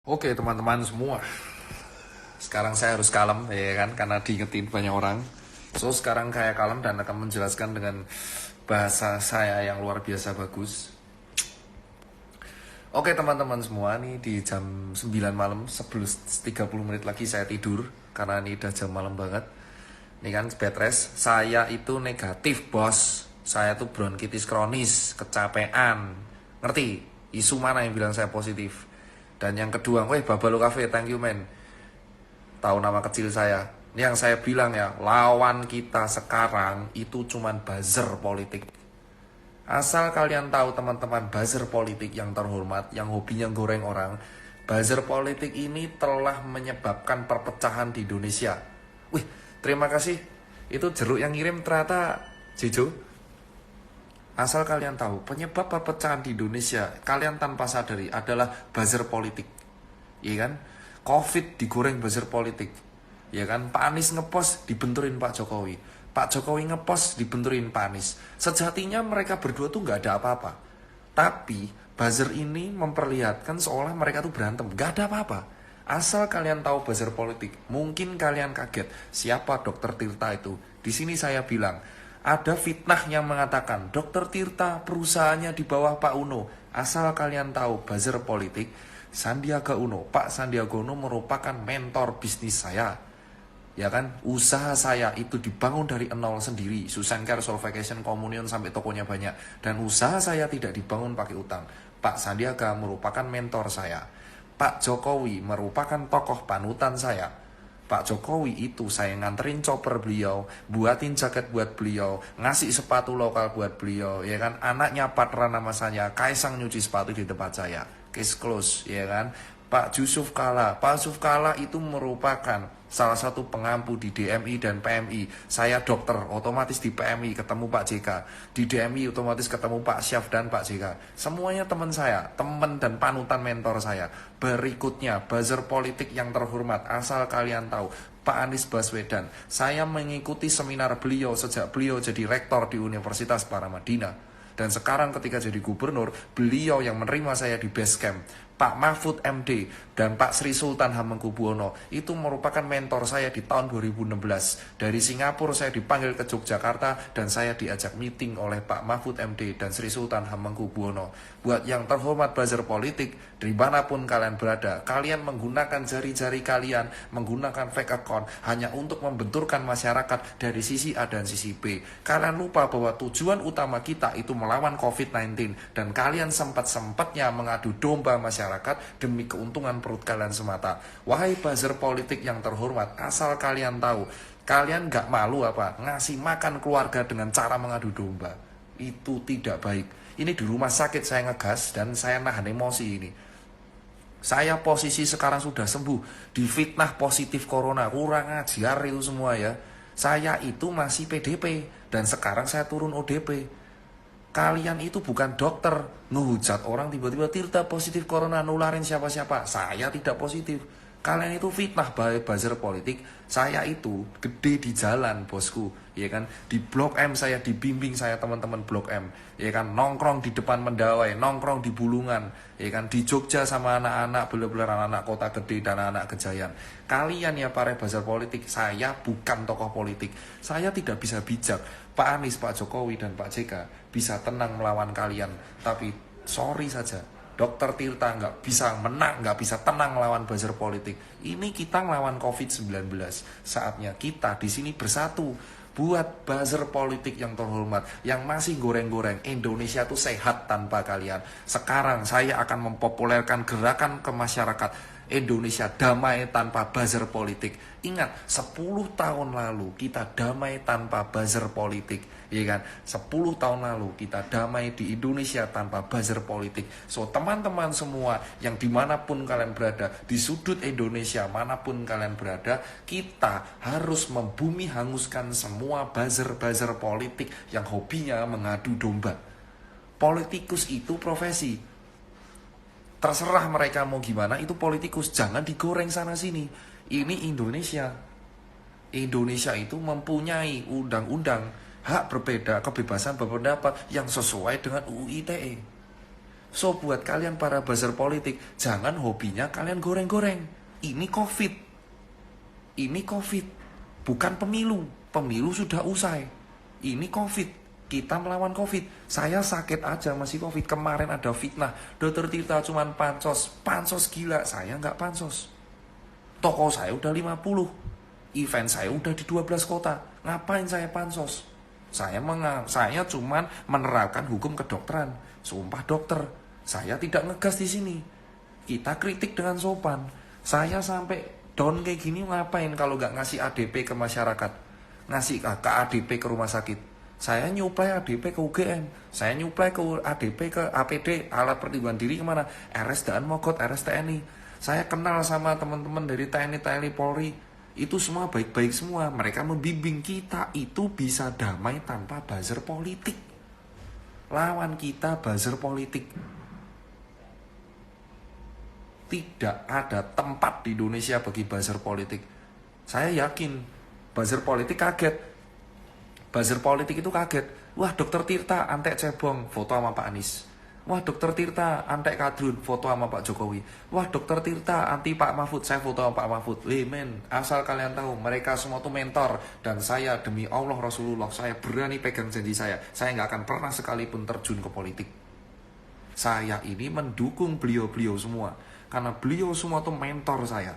Oke teman-teman semua, sekarang saya harus kalem ya kan, karena diingetin banyak orang. So sekarang saya kalem dan akan menjelaskan dengan bahasa saya yang luar biasa bagus. Oke teman-teman semua, nih di jam 9 malam, 30 menit lagi saya tidur, karena ini udah jam malam banget. Ini kan bed rest, saya itu negatif bos. Saya tuh bronkitis kronis, kecapean. Ngerti? Isu mana yang bilang saya positif? Dan yang kedua, Babalo Cafe, thank you man. Tahu nama kecil saya. Yang saya bilang ya, lawan kita sekarang itu cuman buzzer politik. Asal kalian tahu teman-teman, buzzer politik yang terhormat, yang hobinya goreng orang, buzzer politik ini telah menyebabkan perpecahan di Indonesia. Wih, terima kasih. Itu jeruk yang ngirim ternyata Jejo. Asal kalian tahu, penyebab perpecahan di Indonesia, kalian tanpa sadari adalah buzzer politik. Iya kan? Covid digoreng buzzer politik. Ya kan? Pak Anies ngepost dibenturin Pak Jokowi. Pak Jokowi ngepost dibenturin Pak Anies. Sejatinya mereka berdua tuh nggak ada apa-apa. Tapi buzzer ini memperlihatkan seolah mereka tuh berantem. Nggak ada apa-apa. Asal kalian tahu buzzer politik, mungkin kalian kaget siapa Dokter Tirta itu. Di sini saya bilang, ada fitnah yang mengatakan Dokter Tirta perusahaannya di bawah Pak Uno. Asal kalian tahu buzzer politik, Sandiaga Uno, Pak Sandiaga Uno merupakan mentor bisnis saya. Ya kan, usaha saya itu dibangun dari nol sendiri. Susan Care, Soul Vacation, Communion sampai tokonya banyak. Dan usaha saya tidak dibangun pakai utang. Pak Sandiaga merupakan mentor saya. Pak Jokowi merupakan tokoh panutan saya. Pak Jokowi itu saya nganterin chopper beliau, buatin jaket buat beliau, ngasih sepatu lokal buat beliau, ya kan. Anaknya partner nama saya, Kaisang nyuci sepatu di tempat saya. Case close, ya kan. Pak Yusuf Kala itu merupakan salah satu pengampu di DMI dan PMI. Saya dokter, otomatis di PMI ketemu Pak JK. Di DMI otomatis ketemu Pak Syaf dan Pak JK. Semuanya teman saya, teman dan panutan mentor saya. Berikutnya, buzzer politik yang terhormat, asal kalian tahu, Pak Anies Baswedan. Saya mengikuti seminar beliau sejak beliau jadi rektor di Universitas Paramadina. Dan sekarang ketika jadi gubernur, beliau yang menerima saya di base camp. Pak Mahfud MD dan Pak Sri Sultan Hamengkubuwono itu merupakan mentor saya di tahun 2016. Dari Singapura saya dipanggil ke Yogyakarta dan saya diajak meeting oleh Pak Mahfud MD dan Sri Sultan Hamengkubuwono. Buat yang terhormat buzzer politik, dari manapun kalian berada, kalian menggunakan jari-jari kalian, menggunakan fake account hanya untuk membenturkan masyarakat dari sisi A dan sisi B. Kalian lupa bahwa tujuan utama kita itu melawan COVID-19 dan kalian sempat-sempatnya mengadu domba masyarakat demi keuntungan perut kalian semata. Wahai buzzer politik yang terhormat, asal kalian tahu, kalian gak malu apa ngasih makan keluarga dengan cara mengadu domba. Itu tidak baik. Ini di rumah sakit saya ngegas dan saya nahan emosi ini. Saya posisi sekarang sudah sembuh, difitnah positif corona, kurang ajar itu semua ya. Saya itu masih PDP dan sekarang saya turun ODP. Kalian itu bukan dokter, ngehujat orang tiba-tiba Tirta positif corona, nularin siapa-siapa. Saya tidak positif. Kalian itu fitnah buzzer politik. Saya itu gede di jalan bosku, ya kan. Di Blok M saya dibimbing, saya teman-teman Blok M, ya kan. Nongkrong di depan Mendawai, nongkrong di Bulungan, ya kan. Di Jogja sama anak-anak, bener-bener anak-anak kota gede dan anak-anak Gejayan. Kalian ya para buzzer politik, saya bukan tokoh politik. Saya tidak bisa bijak. Pak Anies, Pak Jokowi, dan Pak JK bisa tenang melawan kalian. Tapi sorry saja, Dokter Tirta nggak bisa menang, nggak bisa tenang melawan buzzer politik. Ini kita ngelawan COVID-19. Saatnya kita di sini bersatu. Buat buzzer politik yang terhormat, yang masih goreng-goreng, Indonesia tuh sehat tanpa kalian. Sekarang saya akan mempopulerkan gerakan ke masyarakat. Indonesia damai tanpa buzzer politik. Ingat, 10 tahun lalu kita damai tanpa buzzer politik, ya kan? 10 tahun lalu kita damai di Indonesia tanpa buzzer politik. So, teman-teman semua yang dimanapun kalian berada, di sudut Indonesia manapun kalian berada, kita harus membumi hanguskan semua buzzer-buzzer politik yang hobinya mengadu domba. Politikus itu profesi. Terserah mereka mau gimana, itu politikus. Jangan digoreng sana sini. Ini Indonesia. Indonesia itu mempunyai undang-undang hak berbeda, kebebasan berpendapat yang sesuai dengan UU ITE. So buat kalian para buzzer politik, jangan hobinya kalian goreng-goreng. Ini COVID. Ini COVID. Bukan pemilu. Pemilu sudah usai. Ini COVID. Kita melawan COVID. Saya sakit aja masih COVID. Kemarin ada fitnah. Dr. Tirta cuman pansos. Pansos gila. Saya nggak pansos. Toko saya udah 50. Event saya udah di 12 kota. Ngapain saya pansos? Saya cuman menerapkan hukum kedokteran. Sumpah dokter. Saya tidak ngegas di sini. Kita kritik dengan sopan. Saya sampai down kayak gini ngapain kalau nggak ngasih ADP ke masyarakat, ngasih ke ADP ke rumah sakit. Saya nyuplai ADP ke UGM, saya nyuplai ke ADP ke APD, alat perlindungan diri kemana? RS Daan Mogot, RS TNI. Saya kenal sama teman-teman dari TNI Polri. Itu semua baik-baik semua. Mereka membimbing kita itu bisa damai tanpa buzzer politik. Lawan kita buzzer politik. Tidak ada tempat di Indonesia bagi buzzer politik. Saya yakin buzzer politik kaget. Buzzer politik itu kaget. Wah, Dr. Tirta antek cebong, foto sama Pak Anies. Wah, Dr. Tirta antek kadrun, foto sama Pak Jokowi. Wah, Dr. Tirta anti Pak Mahfud, saya foto sama Pak Mahfud. Men, asal kalian tahu, mereka semua tuh mentor. Dan saya demi Allah Rasulullah, saya berani pegang janji saya. Saya nggak akan pernah sekalipun terjun ke politik. Saya ini mendukung beliau-beliau semua. Karena beliau semua tuh mentor saya.